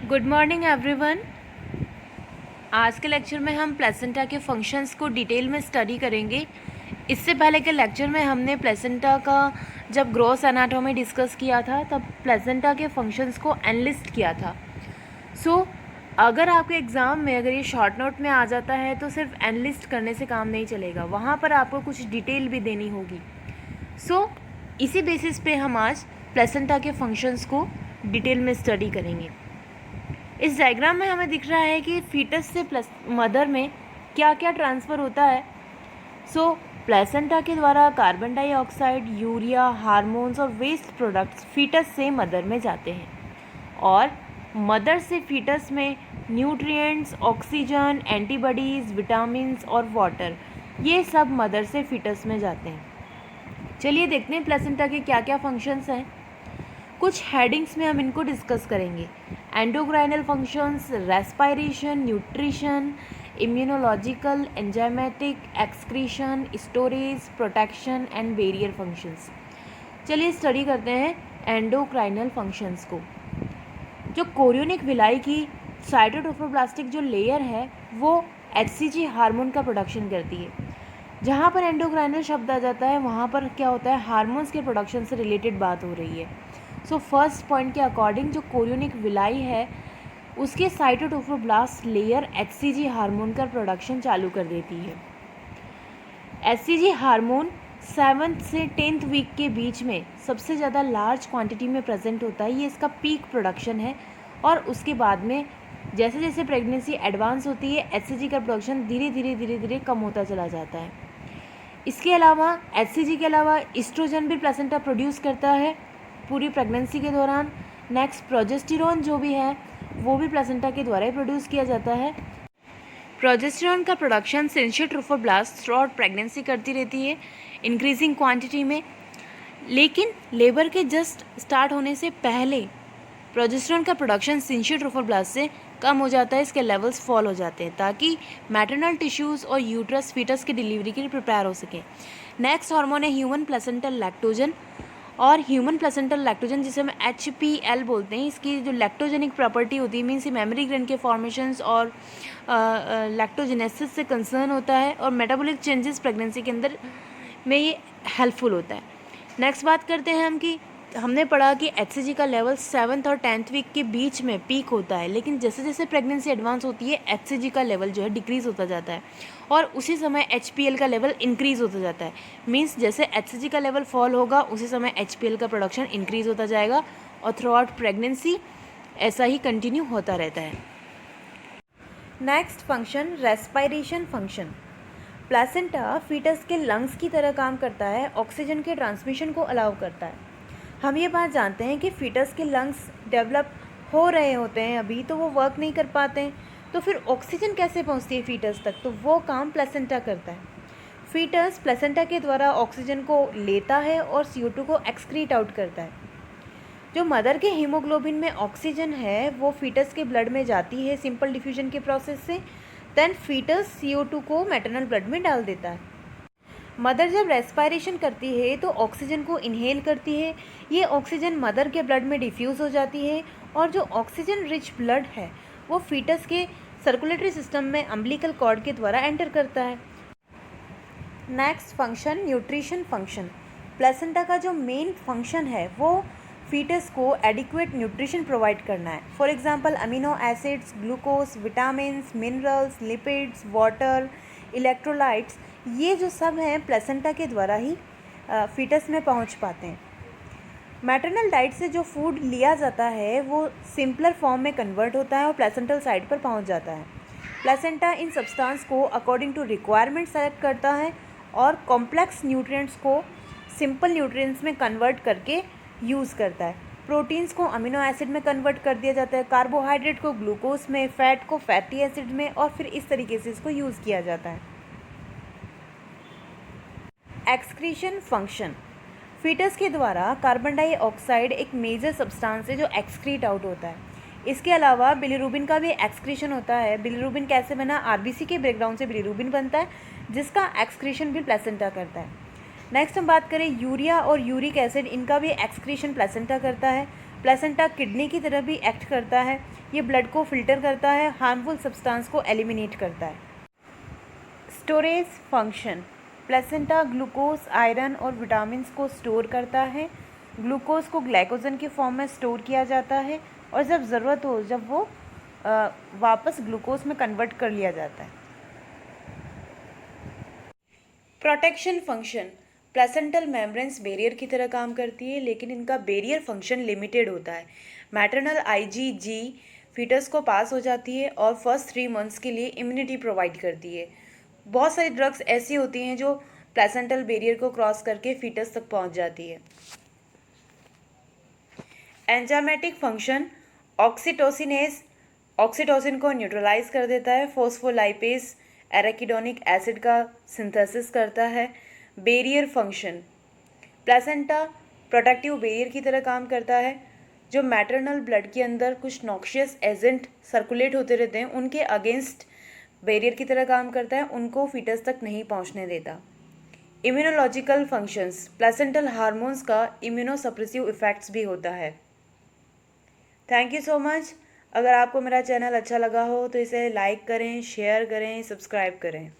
Good morning everyone. आज के lecture में हम प्लेसेंटा के फंक्शंस को डिटेल में स्टडी करेंगे। इससे पहले के लेक्चर में हमने प्लेसेंटा का जब ग्रॉस एनाटॉमी डिस्कस किया था तब प्लेसेंटा के फंक्शंस को एनलिस्ट किया था। अगर आपके एग्ज़ाम में अगर ये शॉर्ट नोट में आ जाता है तो सिर्फ एनलिस्ट करने से काम नहीं चलेगा, वहाँ पर आपको कुछ डिटेल भी देनी होगी। इसी बेसिस पे हम आज प्लेसेंटा के फंक्शंस को डिटेल में स्टडी करेंगे। इस डायग्राम में हमें दिख रहा है कि फीटस से मदर में क्या क्या ट्रांसफ़र होता है। प्लेसेंटा के द्वारा कार्बन डाइऑक्साइड, यूरिया, हार्मोन्स और वेस्ट प्रोडक्ट्स फीटस से मदर में जाते हैं और मदर से फीटस में न्यूट्रिएंट्स, ऑक्सीजन, एंटीबॉडीज़, विटामिन्स और वाटर, ये सब मदर से फीटस में जाते हैं। चलिए देखते हैं प्लेसेंटा के क्या क्या फंक्शंस हैं। कुछ हेडिंग्स में हम इनको डिस्कस करेंगे। Endocrinal functions, respiration, nutrition, immunological, enzymatic, excretion, storage, protection and barrier functions. चलिए स्टडी करते हैं एंडोक्राइनल फंक्शंस को। जो कोरियोनिक विलाई की साइटोट्रोफोब्लास्टिक जो लेयर है वो HCG हार्मोन का प्रोडक्शन करती है। जहाँ पर एंडोक्राइनल शब्द आ जाता है वहाँ पर क्या होता है, हार्मोन्स के प्रोडक्शन से रिलेटेड बात हो रही है। फर्स्ट पॉइंट के अकॉर्डिंग जो कोरियोनिक विलाई है उसके साइटोट्रोफोब्लास्ट लेयर HCG हार्मोन का प्रोडक्शन चालू कर देती है। HCG हार्मोन 7th से 10th वीक के बीच में सबसे ज़्यादा लार्ज क्वांटिटी में प्रेजेंट होता है, ये इसका पीक प्रोडक्शन है। और उसके बाद में जैसे जैसे प्रेगनेंसी एडवांस होती है HCG का प्रोडक्शन धीरे धीरे कम होता चला जाता है। इसके अलावा HCG के अलावा ईस्ट्रोजन भी प्लेसेंटा प्रोड्यूस करता है पूरी प्रेगनेंसी के दौरान। नेक्स्ट प्रोजेस्टेरॉन जो भी है वो भी प्लेसेंटा के द्वारा ही प्रोड्यूस किया जाता है। प्रोजेस्टेरॉन का production syncytial trophoblast throughout pregnancy करती रहती है इंक्रीजिंग क्वांटिटी में, लेकिन लेबर के जस्ट स्टार्ट होने से पहले प्रोजेस्टेरॉन का प्रोडक्शन सिंशियल ट्रोफोब्लास्ट से कम हो जाता है, इसके लेवल्स फॉल हो जाते हैं ताकि मैटरनल टिश्यूज़ और यूट्रस फीटस की डिलीवरी के लिए प्रिपेयर हो सके। नेक्स्ट हार्मोन है ह्यूमन प्लेसेंटल लैक्टोजन। और ह्यूमन प्लेसेंटल लैक्टोजन जिसे हम HPL बोलते हैं, इसकी जो लैक्टोजेनिक प्रॉपर्टी होती है मीन्स मेमोरी ग्रैंड के फॉर्मेशंस और लैक्टोजेनेसिस से कंसर्न होता है और मेटाबॉलिक चेंजेस प्रेगनेंसी के अंदर में ये हेल्पफुल होता है। नेक्स्ट बात करते हैं हम कि हमने पढ़ा कि HCG का लेवल 7th और 10th वीक के बीच में पीक होता है, लेकिन जैसे जैसे प्रेगनेंसी एडवांस होती है HCG का लेवल जो है डिक्रीज़ होता जाता है और उसी समय HPL का लेवल इंक्रीज़ होता जाता है। मींस जैसे HCG का लेवल फॉल होगा उसी समय HPL का प्रोडक्शन इंक्रीज़ होता जाएगा और थ्रू आउट प्रेगनेंसी ऐसा ही कंटिन्यू होता रहता है। Next function respiration function. Placenta foetus के लंग्स की तरह काम करता है, ऑक्सीजन के ट्रांसमिशन को अलाउ करता है। हम ये बात जानते हैं कि फीटस के लंग्स डेवलप हो रहे होते हैं अभी, तो वो वर्क नहीं कर पाते हैं, तो फिर ऑक्सीजन कैसे पहुंचती है फीटस तक, तो वो काम प्लेसेंटा करता है। फीटस प्लेसेंटा के द्वारा ऑक्सीजन को लेता है और CO2 को एक्सक्रीट आउट करता है। जो मदर के हीमोग्लोबिन में ऑक्सीजन है वो फीटस के ब्लड में जाती है सिंपल डिफ्यूजन के प्रोसेस से, देन फीटस CO2 को मैटरनल ब्लड में डाल देता है। मदर जब रेस्पिरेशन करती है तो ऑक्सीजन को इनहेल करती है, ये ऑक्सीजन मदर के ब्लड में डिफ्यूज़ हो जाती है और जो ऑक्सीजन रिच ब्लड है वो फीटस के सर्कुलेटरी सिस्टम में अम्बिलिकल कॉर्ड के द्वारा एंटर करता है। Next function nutrition function. Placenta का जो मेन फंक्शन है वो फीटस को एडिक्वेट न्यूट्रिशन प्रोवाइड करना है। For example amino acids, glucose, vitamins, minerals, lipids, water, electrolytes, ये जो सब हैं प्लेसेंटा के द्वारा ही फीटस में पहुंच पाते हैं। मैटरनल डाइट से जो फूड लिया जाता है वो सिंपलर फॉर्म में कन्वर्ट होता है और प्लेसेंटल साइड पर पहुंच जाता है। प्लेसेंटा इन सब्सटेंस को अकॉर्डिंग टू रिक्वायरमेंट सेलेक्ट करता है और कॉम्प्लेक्स न्यूट्रिएंट्स को सिंपल न्यूट्रिएंट्स में कन्वर्ट करके यूज़ करता है। प्रोटीन्स को अमीनो एसिड में कन्वर्ट कर दिया जाता है, कार्बोहाइड्रेट को ग्लूकोज में, फैट को फैटी एसिड में, और फिर इस तरीके से इसको यूज़ किया जाता है। Excretion function. फीटस के द्वारा कार्बन डाइऑक्साइड एक मेजर सब्सटेंस है जो एक्सक्रीट आउट होता है। इसके अलावा बिलीरुबिन का भी एक्सक्रीशन होता है। बिलीरुबिन कैसे बना, RBC के ब्रेकडाउन से बिलीरुबिन बनता है जिसका एक्सक्रीशन भी प्लेसेंटा करता है। नेक्स्ट हम बात करें यूरिया और यूरिक एसिड, इनका भी एक्सक्रीशन प्लेसेंटा करता है। प्लेसेंटा किडनी की तरह भी एक्ट करता है। ये ब्लड को फिल्टर करता है, हार्मफुल सब्सटेंस को एलिमिनेट करता है। Storage function, placenta glucose, iron और विटामिन्स को स्टोर करता है। ग्लूकोज को ग्लाइकोजन की फॉर्म में स्टोर किया जाता है और जब ज़रूरत हो जब वो वापस ग्लूकोज में कन्वर्ट कर लिया जाता है। Protection function, placental membranes barrier की तरह काम करती है, लेकिन इनका बैरियर फंक्शन लिमिटेड होता है। मैटरनल आईजीजी फीटस को पास हो जाती है और फर्स्ट 3 मंथ्स के लिए इम्यूनिटी प्रोवाइड करती है। बहुत सारी ड्रग्स ऐसी होती हैं जो प्लेसेंटल बैरियर को क्रॉस करके फीटस तक पहुंच जाती है। एंजाइमेटिक फंक्शन, ऑक्सीटोसिनेज ऑक्सीटोसिन को न्यूट्रलाइज कर देता है। फोस्फोलाइपेज एराकिडोनिक एसिड का सिंथेसिस करता है। Barrier function, placenta protective barrier की तरह काम करता है। जो मैटरनल ब्लड के अंदर कुछ नॉक्शियस एजेंट सर्कुलेट होते रहते हैं उनके अगेंस्ट बैरियर की तरह काम करता है, उनको फीटस तक नहीं पहुंचने देता। इम्यूनोलॉजिकल फंक्शंस, प्लेसेंटल हार्मोन्स का इम्यूनोसप्रेसिव इफेक्ट्स भी होता है। Thank you so much. अगर आपको मेरा चैनल अच्छा लगा हो तो इसे लाइक करें, शेयर करें, सब्सक्राइब करें।